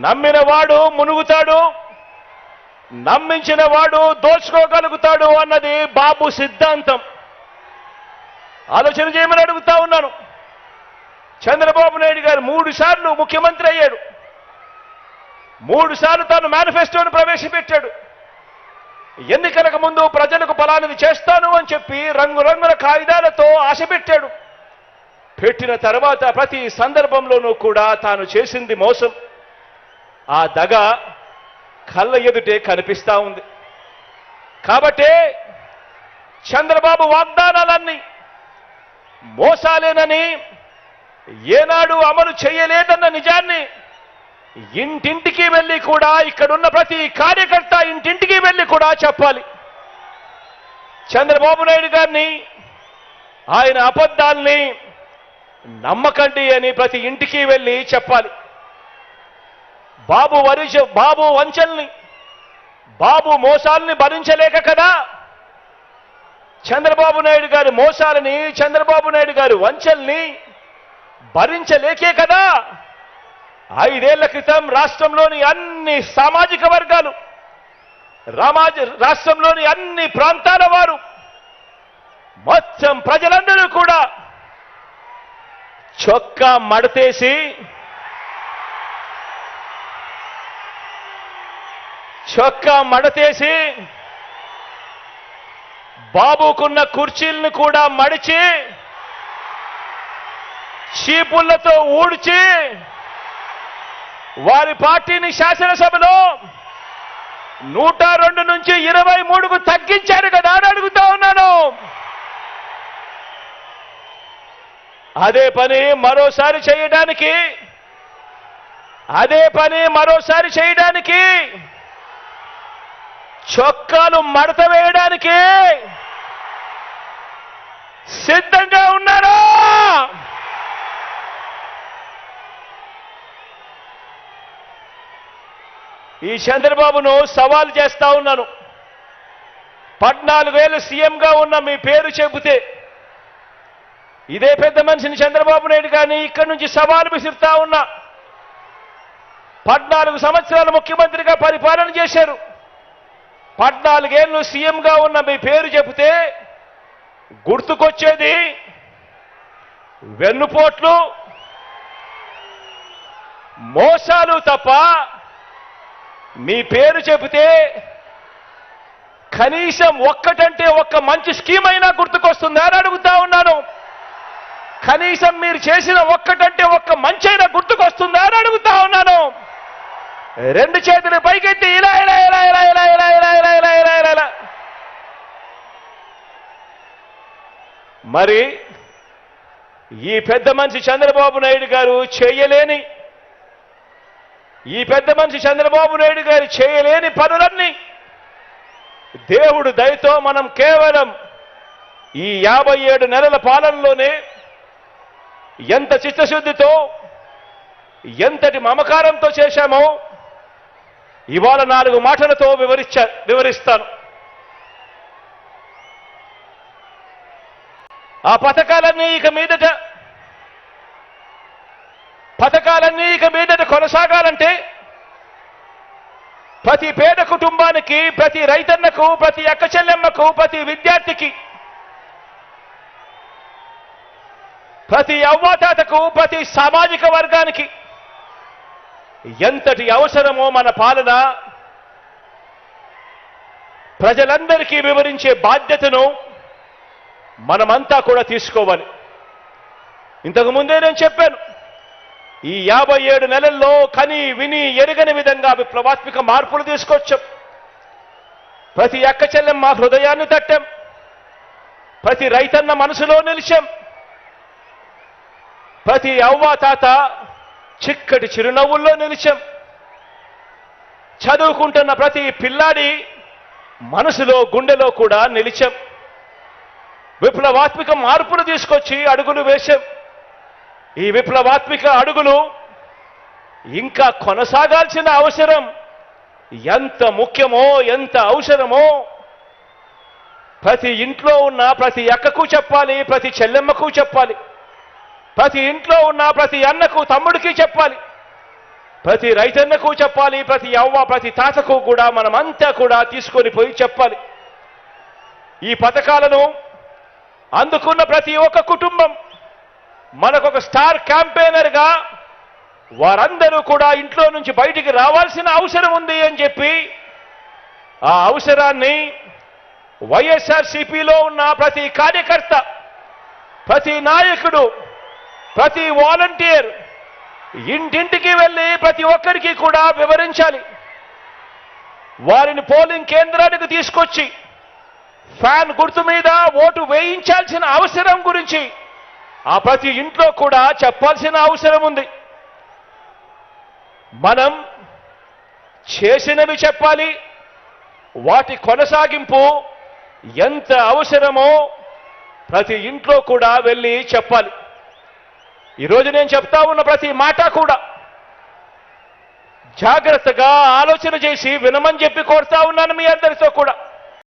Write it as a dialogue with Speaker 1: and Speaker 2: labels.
Speaker 1: నమ్మినవాడు మునుగుతాడు, నమ్మించిన వాడు దోచుకోగలుగుతాడు అన్నది బాబు సిద్ధాంతం. ఆలోచన చేయమని అడుగుతా ఉన్నాను. చంద్రబాబు నాయుడు గారు 3 సార్లు ముఖ్యమంత్రి అయ్యాడు. 3 సార్లు తాను మేనిఫెస్టోను ప్రవేశపెట్టాడు. ఎన్నికలకు ముందు ప్రజలకు ఫలానిది చేస్తాను అని చెప్పి రంగురంగుల కాగితాలతో ఆశ పెట్టాడు. పెట్టిన తర్వాత ప్రతి సందర్భంలోనూ కూడా తాను చేసింది మోసం. ఆ దగ కళ్ళ ఎదుటే కనిపిస్తా ఉంది. కాబట్టి చంద్రబాబు వాగ్దానాలన్నీ మోసాలేనని, ఏనాడు అమలు చేయలేదన్న నిజాన్ని ఇంటింటికి వెళ్ళి కూడా, ఇక్కడున్న ప్రతి కార్యకర్త ఇంటింటికి వెళ్ళి కూడా చెప్పాలి. చంద్రబాబు నాయుడు గారిని, ఆయన అబద్ధాల్ని నమ్మకండి అని ప్రతి ఇంటికి వెళ్ళి చెప్పాలి. బాబు వంచల్ని, బాబు మోసాలని భరించలేక కదా, చంద్రబాబు నాయుడు గారి మోసాలని, చంద్రబాబు నాయుడు గారి వంచల్ని భరించలేకే కదా 5 ఏళ్ల క్రితం రాష్ట్రంలోని అన్ని సామాజిక వర్గాలు, రాష్ట్రంలోని అన్ని ప్రాంతాల వారు, మొత్తం ప్రజలందరూ కూడా చొక్కా మడతేసి బాబుకున్న కుర్చీలను కూడా మడిచి చీపుళ్లతో ఊడ్చి వారి పార్టీని శాసనసభలో 102 నుంచి 23కు తగ్గించారు కదా అని అడుగుతా ఉన్నాను. అదే పని మరోసారి చేయడానికి, చొక్కాలు మడత వేయడానికి సిద్ధంగా ఉన్నారా? ఈ చంద్రబాబును సవాల్ చేస్తా ఉన్నాను. 14 ఏళ్ళు సీఎంగా ఉన్న మీ పేరు చెబితే ఇదే పెద్ద మనిషిని చంద్రబాబు నాయుడు గారిని ఇక్కడి నుంచి సవాలు విసురుతా ఉన్నా. 14 సంవత్సరాలు ముఖ్యమంత్రిగా పరిపాలన చేశారు. 14 ఏళ్ళు సీఎంగా ఉన్న మీ పేరు చెబితే గుర్తుకొచ్చేది వెన్నుపోట్లు, మోసాలు తప్ప మీ పేరు చెబితే కనీసం ఒక్కటంటే ఒక్క మంచి స్కీమ్ అయినా గుర్తుకొస్తుందా అని అడుగుతా ఉన్నాను. కనీసం మీరు చేసిన ఒక్కటంటే ఒక్క మంచైనా గుర్తుకొస్తుందా అని అడుగుతా ఉన్నాను. 2 చేతులు పైకెత్తి ఇలా ఇలా ఇలా ఇలా ఇలా ఇలా ఇలా ఇలా ఇలా ఇలా ఇలా ఇలా. మరి ఈ పెద్ద మనిషి చంద్రబాబు నాయుడు గారు చేయలేని పనులన్నీ దేవుడు దయతో మనం కేవలం ఈ 57 నెలల పాలనలోనే ఎంత చిత్తశుద్ధితో, ఎంతటి మమకారంతో చేశామో ఇవాళ 4 మాటలతో వివరిస్తాను. ఆ పథకాలన్నీ ఇక మీదట కొనసాగాలంటే ప్రతి పేద కుటుంబానికి, ప్రతి రైతన్నకు, ప్రతి అక్క చెల్లెమ్మకు, ప్రతి విద్యార్థికి, ప్రతి అవ్వాతాతకు, ప్రతి సామాజిక వర్గానికి ఎంతటి అవసరమో మన పాలన ప్రజలందరికీ వివరించే బాధ్యతను మనమంతా కూడా తీసుకోవాలి. ఇంతకు ముందే నేను చెప్పాను, ఈ 57 నెలల్లో కని విని ఎరగని విధంగా విప్లవాత్మక మార్పులు తీసుకొచ్చాం. ప్రతి అక్క చెల్లెమ్మ హృదయాన్ని తట్టాం, ప్రతి రైతన్న మనసులో నిలిచాం, ప్రతి అవ్వాతాత చిక్కటి చిరునవ్వుల్లో నిలిచాం, చదువుకుంటున్న ప్రతి పిల్లాడి మనసులో, గుండెలో కూడా నిలిచాం. విప్లవాత్మక మార్పులు తీసుకొచ్చి అడుగులు వేశాం. ఈ విప్లవాత్మక అడుగులు ఇంకా కొనసాగాల్సిన అవసరం ఎంత ముఖ్యమో, ఎంత అవసరమో ప్రతి ఇంట్లో ఉన్న ప్రతి అక్కకు చెప్పాలి, ప్రతి చెల్లెమ్మకు చెప్పాలి. ప్రతి ఇంట్లో ఉన్న ప్రతి అన్నకు తమ్ముడికి చెప్పాలి, ప్రతి రైతన్నకు చెప్పాలి, ప్రతి అవ్వ ప్రతి తాతకు కూడా మనమంతా కూడా తీసుకొని పోయి చెప్పాలి. ఈ పథకాలను అందుకున్న ప్రతి ఒక్క కుటుంబం మనకొక స్టార్ క్యాంపెయినర్గా వారందరూ కూడా ఇంట్లో నుంచి బయటికి రావాల్సిన అవసరం ఉంది అని చెప్పి ఆ అవసరాన్ని వైఎస్ఆర్సీపీలో ఉన్న ప్రతి కార్యకర్త, ప్రతి నాయకుడు, ప్రతి వాలంటీర్ ఇంటింటికి వెళ్ళి ప్రతి ఒక్కరికి కూడా వివరించాలి. వారిని పోలింగ్ కేంద్రానికి తీసుకొచ్చి ఫ్యాన్ గుర్తు మీద ఓటు వేయించాల్సిన అవసరం గురించి ఆ ప్రతి ఇంట్లో కూడా చెప్పాల్సిన అవసరం ఉంది. మనం చేసినవి చెప్పాలి, వాటి కొనసాగింపు ఎంత అవసరమో ప్రతి ఇంట్లో కూడా వెళ్ళి చెప్పాలి. ఈరోజు నేను చెప్తా ఉన్న ప్రతి మాట కూడా జాగ్రత్తగా ఆలోచన చేసి వినమని చెప్పి కోరుతా ఉన్నాను మీ అందరితో కూడా.